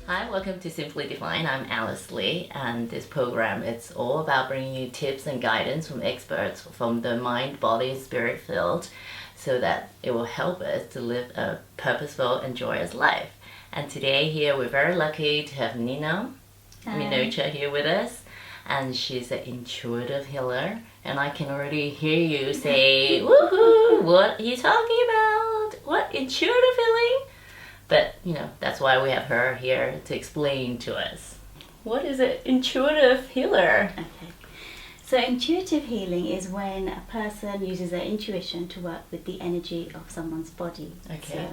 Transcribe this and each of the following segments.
Hi, welcome to Simply Divine. I'm Alice Lee, and this program it's all about bringing you tips and guidance from experts from the mind, body, and spirit field, so that it will help us to live a purposeful and joyous life. And today here we're very lucky to have Neelam Minocha here with us, and she's an intuitive healer. And I can already hear you say, "Woohoo! What are you talking about? What intuitive healing?" But, that's why we have her here to explain to us. What is an intuitive healer? Okay. So intuitive healing is when a person uses their intuition to work with the energy of someone's body. Okay. So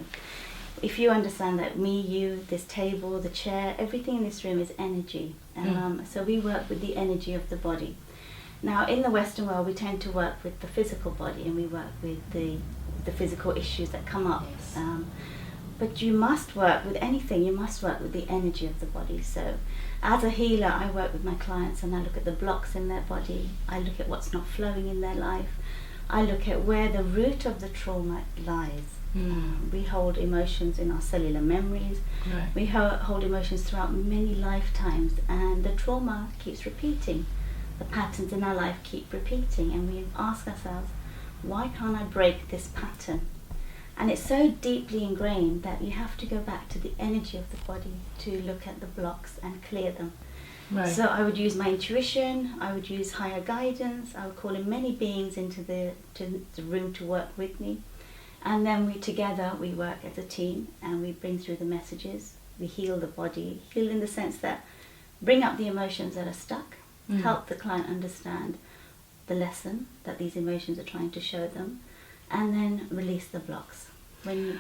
if you understand that me, you, this table, the chair, everything in this room is energy. So we work with the energy of the body. Now in the Western world we tend to work with the physical body, and we work with the physical issues that come up. Yes. But you must work with anything, you must work with the energy of the body. So as a healer, I work with my clients and I look at the blocks in their body. I look at what's not flowing in their life. I look at where the root of the trauma lies. We hold emotions in our cellular memories. Right. We hold emotions throughout many lifetimes, and the trauma keeps repeating. The patterns in our life keep repeating, and we ask ourselves, why can't I break this pattern? And it's so deeply ingrained that you have to go back to the energy of the body to look at the blocks and clear them. Right. So I would use my intuition, I would use higher guidance, I would call in many beings into the room to work with me. And then we work as a team, and we bring through the messages. We heal the body, heal in the sense that bring up the emotions that are stuck, help the client understand the lesson that these emotions are trying to show them, and then release the blocks. Can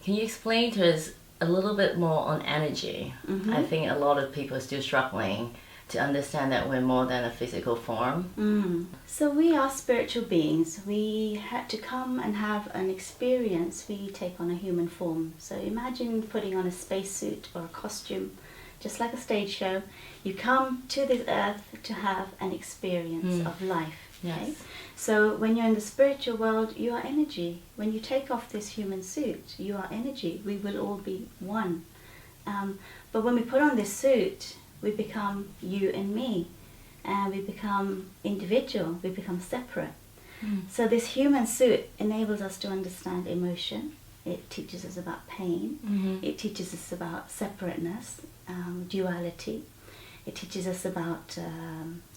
you explain to us a little bit more on energy? I think a lot of people are still struggling to understand that we're more than a physical form. So we are spiritual beings. We had to come and have an experience. We take on a human form. So imagine putting on a spacesuit or a costume, just like a stage show. You come to this earth to have an experience of life. Okay? Yes. So when you're in the spiritual world, you are energy. When you take off this human suit, you are energy. We will all be one. But when we put on this suit, we become you and me, and we become individual, we become separate. So this human suit enables us to understand emotion. It teaches us about pain. It teaches us about separateness, duality. It teaches us about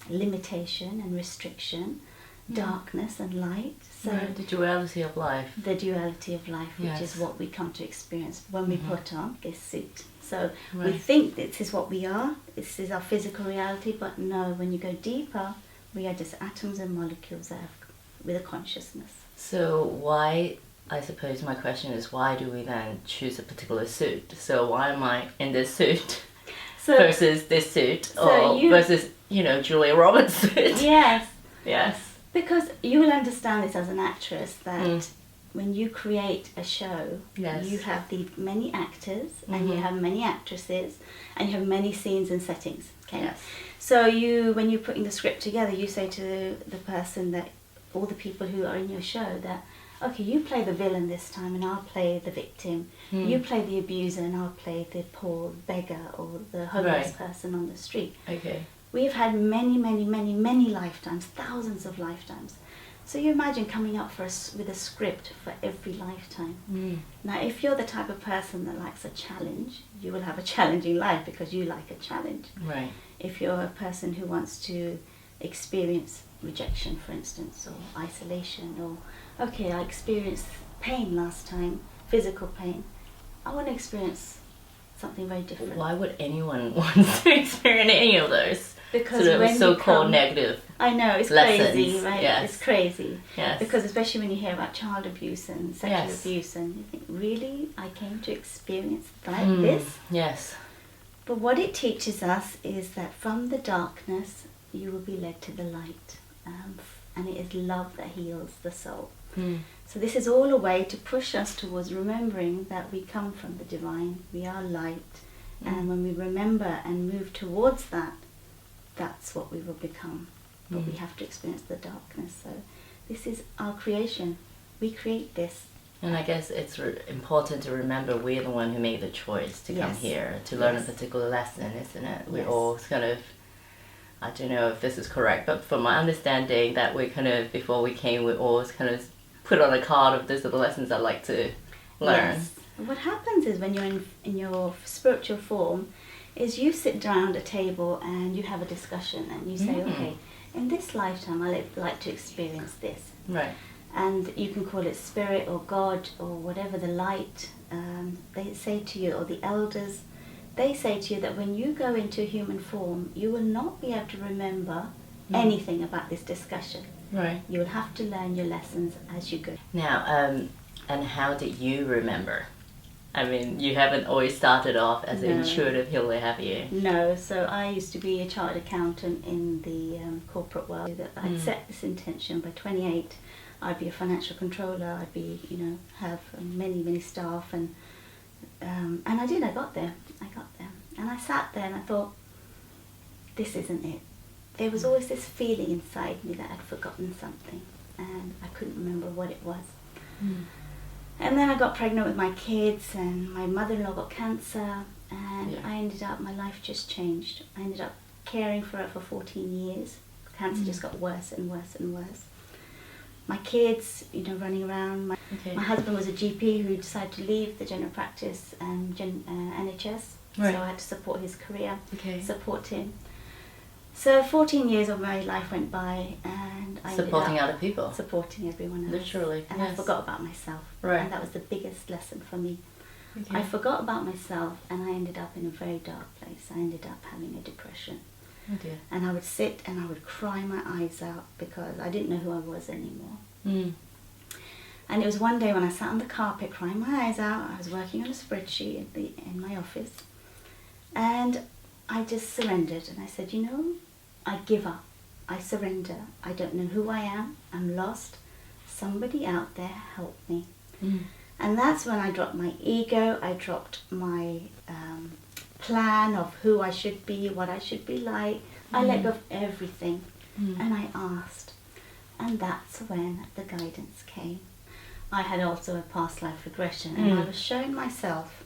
limitation and restriction, darkness and light. So the duality of life. The duality of life, which Yes. is what we come to experience when we put on this suit. So we Right. think this is what we are, this is our physical reality, but no, when you go deeper, we are just atoms and molecules with a consciousness. So why, I suppose my question is, why do we then choose a particular suit? So why am I in this suit versus this suit, versus, Julia Roberts' suit? Yes. Yes. Because you will understand this as an actress, that when you create a show, Yes. you have many actors and you have many actresses and you have many scenes and settings. Okay. Yes. So when you're putting the script together, you say to the person, that all the people who are in your show, that okay, you play the villain this time and I'll play the victim. You play the abuser and I'll play the poor beggar or the homeless person on the street. Okay. We've had many, many, many, many lifetimes, thousands of lifetimes. So you imagine coming up with a script for every lifetime. Now, if you're the type of person that likes a challenge, you will have a challenging life because you like a challenge. Right. If you're a person who wants to experience rejection, for instance, or isolation, or, okay, I experienced pain last time, physical pain, I want to experience something very different. Why would anyone want to experience any of those? Because sort of when so-called negative. I know, it's lessons, crazy, right? yes. It's crazy. Yes. Because especially when you hear about child abuse and sexual Yes. abuse, and you think, really? I came to experience like this? Yes. But what it teaches us is that from the darkness, you will be led to the light. And it is love that heals the soul. So this is all a way to push us towards remembering that we come from the divine, we are light. And when we remember and move towards that, that's what we will become. But we have to experience the darkness. So this is our creation. We create this. And I guess it's important to remember we're the one who made the choice to come here to learn a particular lesson, isn't it? We all kind of, I don't know if this is correct, but from my understanding that we kind of, before we came, we always kind of put on a card of these are the lessons I'd like to learn. Yes. What happens is when you're in your spiritual form is you sit around a table and you have a discussion and you say, okay, in this lifetime I'd like to experience this. Right. And you can call it spirit or God or whatever, the light. They say to you, or the elders, they say to you that when you go into human form, you will not be able to remember anything about this discussion. Right. You will have to learn your lessons as you go. Now, and how did you remember? I mean, you haven't always started off as an intuitive healer, have you? No, so I used to be a chartered accountant in the corporate world. That I'd set this intention by 28. I'd be a financial controller. I'd be, have many staff, and I did. I got there, and I sat there and I thought, this isn't it. There was always this feeling inside me that I'd forgotten something, and I couldn't remember what it was. And then I got pregnant with my kids, and my mother-in-law got cancer, and I ended up, my life just changed. I ended up caring for her for 14 years. Cancer just got worse and worse and worse. My kids, running around. My husband was a GP who decided to leave the general practice and NHS, so I had to support his career, support him. So 14 years of my life went by, and I supporting other people, supporting everyone else, literally, and I forgot about myself, and that was the biggest lesson for me. I forgot about myself, and I ended up in a very dark place. I ended up having a depression. Oh dear. And I would sit and I would cry my eyes out because I didn't know who I was anymore. And it was one day when I sat on the carpet crying my eyes out. I was working on a spreadsheet in my office, and I just surrendered, and I said, I give up. I surrender. I don't know who I am. I'm lost. Somebody out there help me. And that's when I dropped my ego. I dropped my plan of who I should be, what I should be like. I let go of everything, and I asked. And that's when the guidance came. I had also a past life regression, and I was showing myself,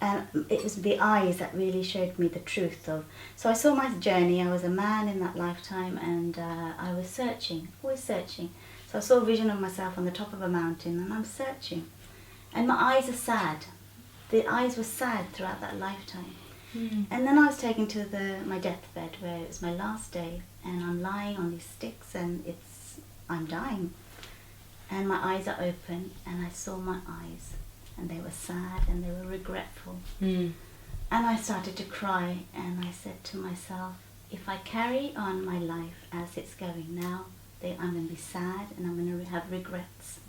and it was the eyes that really showed me the truth of. So I saw my journey. I was a man in that lifetime, and I was searching, always searching. So I saw a vision of myself on the top of a mountain, and I'm searching. And my eyes are sad. The eyes were sad throughout that lifetime. And then I was taken to my deathbed, where it was my last day, and I'm lying on these sticks, and I'm dying. And my eyes are open, and I saw my eyes, and they were sad, and they were regretful. And I started to cry, and I said to myself, if I carry on my life as it's going now, I'm going to be sad, and I'm going to have regrets,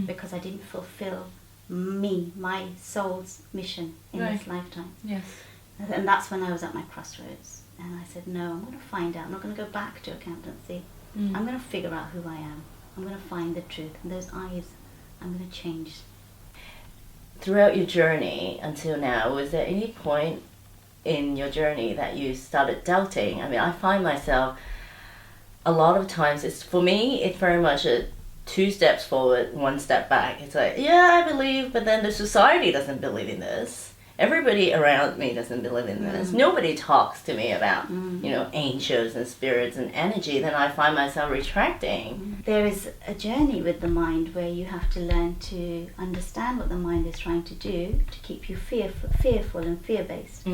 because I didn't fulfill my soul's mission in this lifetime. Yes. And that's when I was at my crossroads, and I said, no, I'm going to find out. I'm not going to go back to accountancy. I'm going to figure out who I am. I'm going to find the truth, and those eyes, I'm going to change. Throughout your journey until now, was there any point in your journey that you started doubting? I mean, I find myself, a lot of times, it's very much a 2 steps forward, 1 step back. It's like, I believe, but then the society doesn't believe in this. Everybody around me doesn't believe in this. Nobody talks to me about, angels and spirits and energy. Then I find myself retracting. There is a journey with the mind where you have to learn to understand what the mind is trying to do to keep you fearful and fear-based.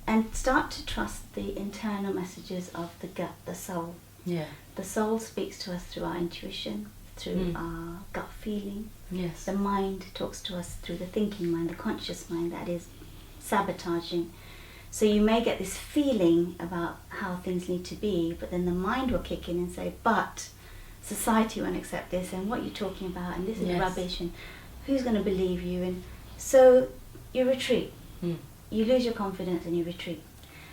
And start to trust the internal messages of the gut, the soul. Yeah. The soul speaks to us through our intuition, through our gut feeling. Yes. The mind talks to us through the thinking mind, the conscious mind that is sabotaging. So you may get this feeling about how things need to be, but then the mind will kick in and say, but society won't accept this, and what you're talking about, and this is rubbish, and who's going to believe you? And so you retreat. You lose your confidence and you retreat.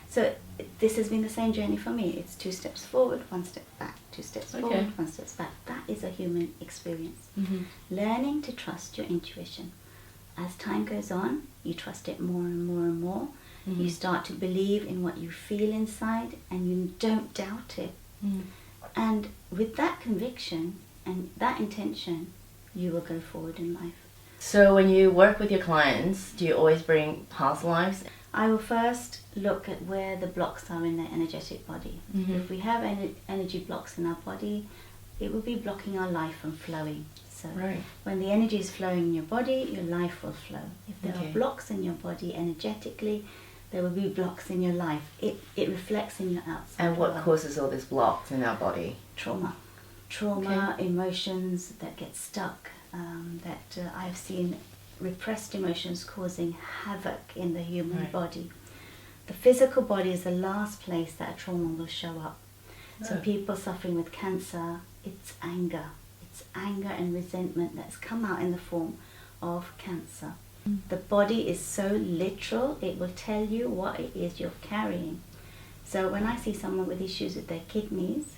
So this has been the same journey for me. It's 2 steps forward, 1 step back, 2 steps forward, 1 step back. That is a human experience. Learning to trust your intuition. As time goes on, you trust it more and more and more. You start to believe in what you feel inside, and you don't doubt it. And with that conviction and that intention, you will go forward in life. So when you work with your clients, do you always bring past lives? I will first look at where the blocks are in their energetic body. If we have energy blocks in our body, it will be blocking our life from flowing. So when the energy is flowing in your body, your life will flow. If there are blocks in your body energetically, there will be blocks in your life. It reflects in your outside. And what causes all these blocks in our body? Trauma, emotions that get stuck, that I've seen repressed emotions causing havoc in the human body. The physical body is the last place that a trauma will show up. So people suffering with cancer, it's anger. It's anger and resentment that's come out in the form of cancer. The body is so literal, it will tell you what it is you're carrying. So when I see someone with issues with their kidneys,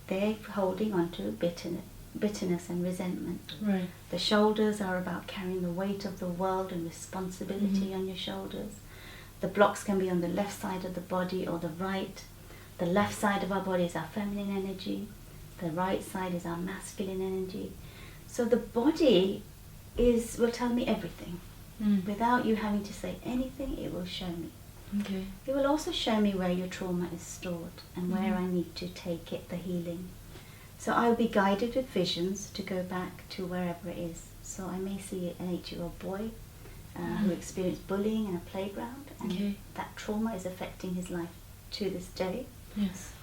they're holding on to bitterness and resentment. The shoulders are about carrying the weight of the world and responsibility on your shoulders. The blocks can be on the left side of the body or the right. The left side of our body is our feminine energy. The right side is our masculine energy. So the body will tell me everything. Without you having to say anything, it will show me. It will also show me where your trauma is stored and where I need to take it, the healing. So I'll be guided with visions to go back to wherever it is. So I may see an 8-year-old boy who experienced bullying in a playground, and that trauma is affecting his life to this day.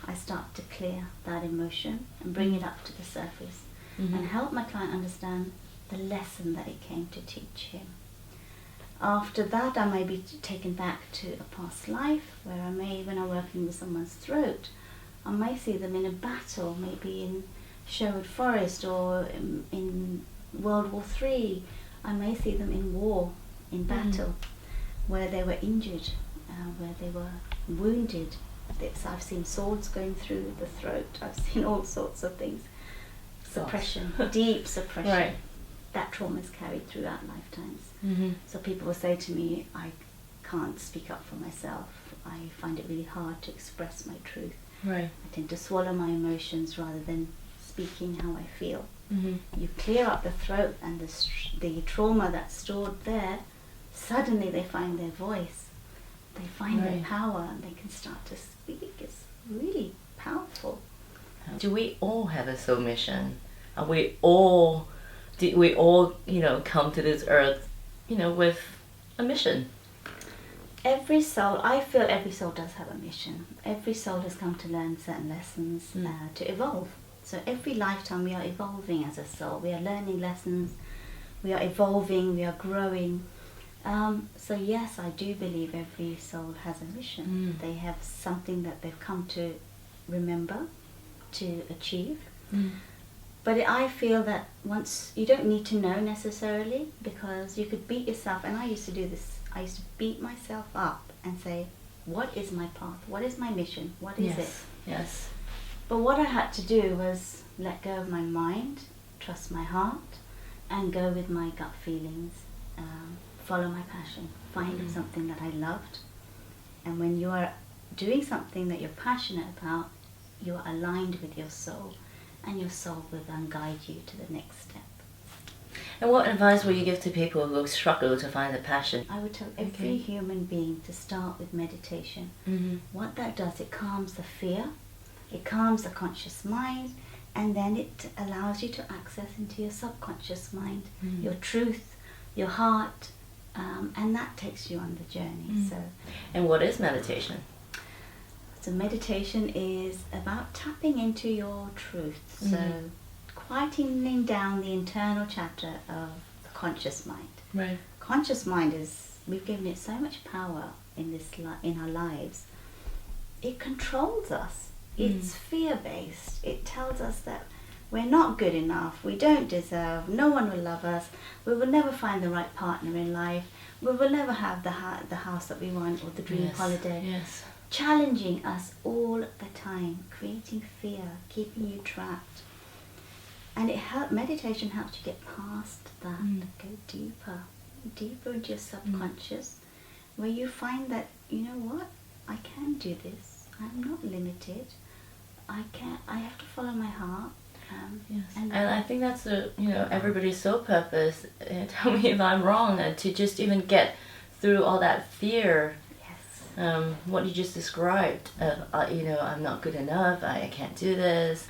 I start to clear that emotion and bring it up to the surface and help my client understand the lesson that it came to teach him. After that, I may be taken back to a past life where I may, when I'm working with someone's throat, I may see them in a battle, maybe in Sherwood Forest or in World War III. I may see them in war, in battle, where they were injured, where they were wounded. I've seen swords going through the throat. I've seen all sorts of things. Suppression, deep suppression. That trauma is carried throughout lifetimes. So people will say to me, I can't speak up for myself. I find it really hard to express my truth. I tend to swallow my emotions rather than speaking how I feel. You clear up the throat and the trauma that's stored there, suddenly they find their voice. They find their power and they can start to speak. It's really powerful. Do we all have a soul mission? Are we all... Did we all, come to this earth, with a mission? Every soul, I feel every soul does have a mission. Every soul has come to learn certain lessons, to evolve. So every lifetime we are evolving as a soul. We are learning lessons, we are evolving, we are growing. So yes, I do believe every soul has a mission. They have something that they've come to remember, to achieve. But I feel that once, you don't need to know necessarily, because you could beat yourself, and I used to do this, I used to beat myself up and say, what is my path? What is my mission? What is it? Yes. But what I had to do was let go of my mind, trust my heart, and go with my gut feelings, follow my passion, find something that I loved. And when you are doing something that you're passionate about, you are aligned with your soul. And your soul will then guide you to the next step. And what advice would you give to people who struggle to find a passion? I would tell every human being to start with meditation. What that does, it calms the fear, it calms the conscious mind, and then it allows you to access into your subconscious mind, your truth, your heart, and that takes you on the journey. And what is meditation? So meditation is about tapping into your truth. So quietening down the internal chatter of the conscious mind. Conscious mind we've given it so much power in in our lives. It controls us. It's fear-based. It tells us that we're not good enough, we don't deserve, no one will love us, we will never find the right partner in life, we will never have the house that we want or the dream holiday. Challenging us all the time, creating fear, keeping you trapped. And meditation helps you get past that, go deeper into your subconscious, where you find that, you know what, I can do this, I'm not limited, I have to follow my heart. Yes. And I think that's everybody's sole purpose. Tell me if I'm wrong. To just even get through all that fear. Yes. What you just described. I'm not good enough. I can't do this.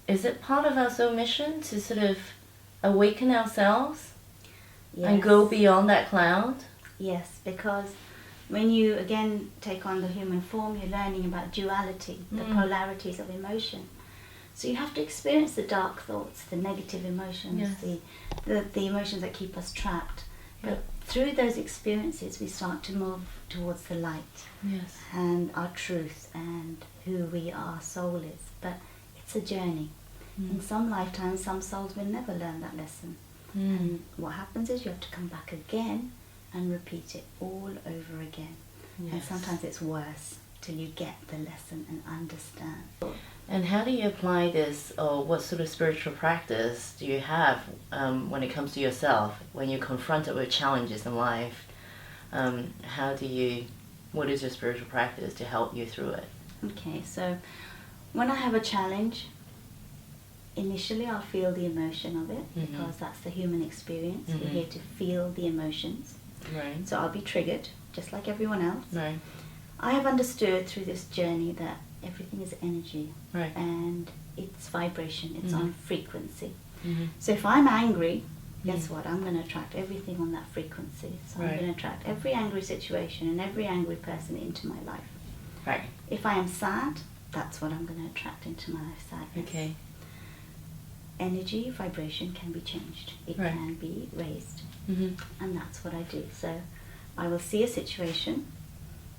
Is it part of our soul mission to sort of awaken ourselves and go beyond that cloud? Yes, because when you again take on the human form, you're learning about duality, the polarities of emotion. So you have to experience the dark thoughts, the negative emotions, the emotions that keep us trapped. But through those experiences, we start to move towards the light and our truth and who we are, our soul is. But it's a journey. In some lifetimes, some souls will never learn that lesson. And what happens is you have to come back again and repeat it all over again. And sometimes it's worse till you get the lesson and understand. And how do you apply this, or what sort of spiritual practice do you have when it comes to yourself, when you're confronted with challenges in life? What is your spiritual practice to help you through it? Okay, so when I have a challenge, initially I'll feel the emotion of it, because that's the human experience. We're here to feel the emotions. Right. So I'll be triggered, just like everyone else. Right. I have understood through this journey that everything is energy. Right. And it's vibration, it's on frequency. Mm-hmm. So if I'm angry, guess what? I'm going to attract everything on that frequency. So I'm going to attract every angry situation and every angry person into my life. Right. If I am sad, that's what I'm going to attract into my life, sadness. Okay. Energy, vibration can be changed. It can be raised. And that's what I do. So I will see a situation,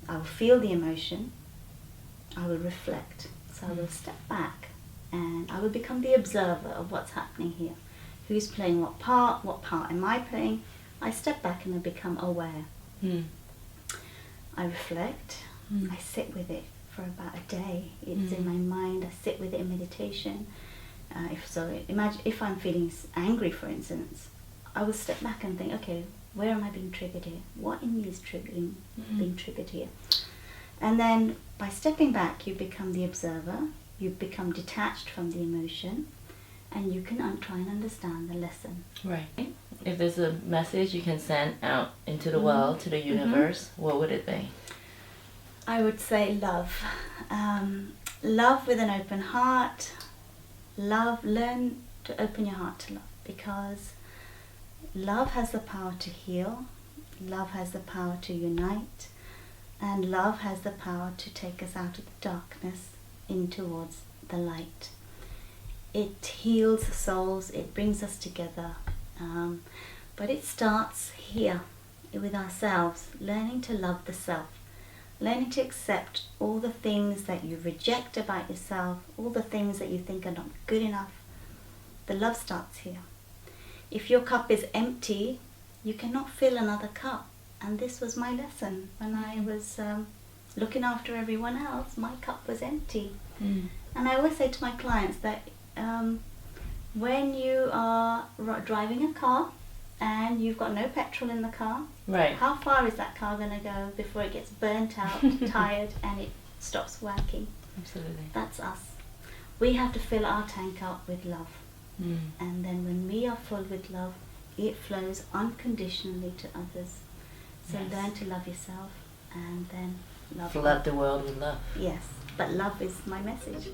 I will feel the emotion, I will reflect. So I will step back and I will become the observer of what's happening here. Who's playing what part am I playing? I step back and I become aware. I reflect, I sit with it for about a day. It's in my mind, I sit with it in meditation. Imagine if I'm feeling angry, for instance, I will step back and think, okay, where am I being triggered here? What in me is being triggered here? And then by stepping back, you become the observer, you become detached from the emotion, and you can try and understand the lesson. Right. If there's a message you can send out into the world, to the universe, what would it be? I would say love. Love with an open heart. Learn to open your heart to love, because love has the power to heal, love has the power to unite, and love has the power to take us out of the darkness in towards the light. It heals souls, it brings us together, but it starts here with ourselves, learning to love the self, learning to accept all the things that you reject about yourself, all the things that you think are not good enough. The love starts here. If your cup is empty, you cannot fill another cup. And this was my lesson. When I was looking after everyone else, my cup was empty. And I always say to my clients that when you are driving a car and you've got no petrol in the car, how far is that car going to go before it gets burnt out, tired, and it stops working? Absolutely. That's us. We have to fill our tank up with love. And then when we are full with love, it flows unconditionally to others. So learn to love yourself and then love Flood the world with love. Yes, but love is my message.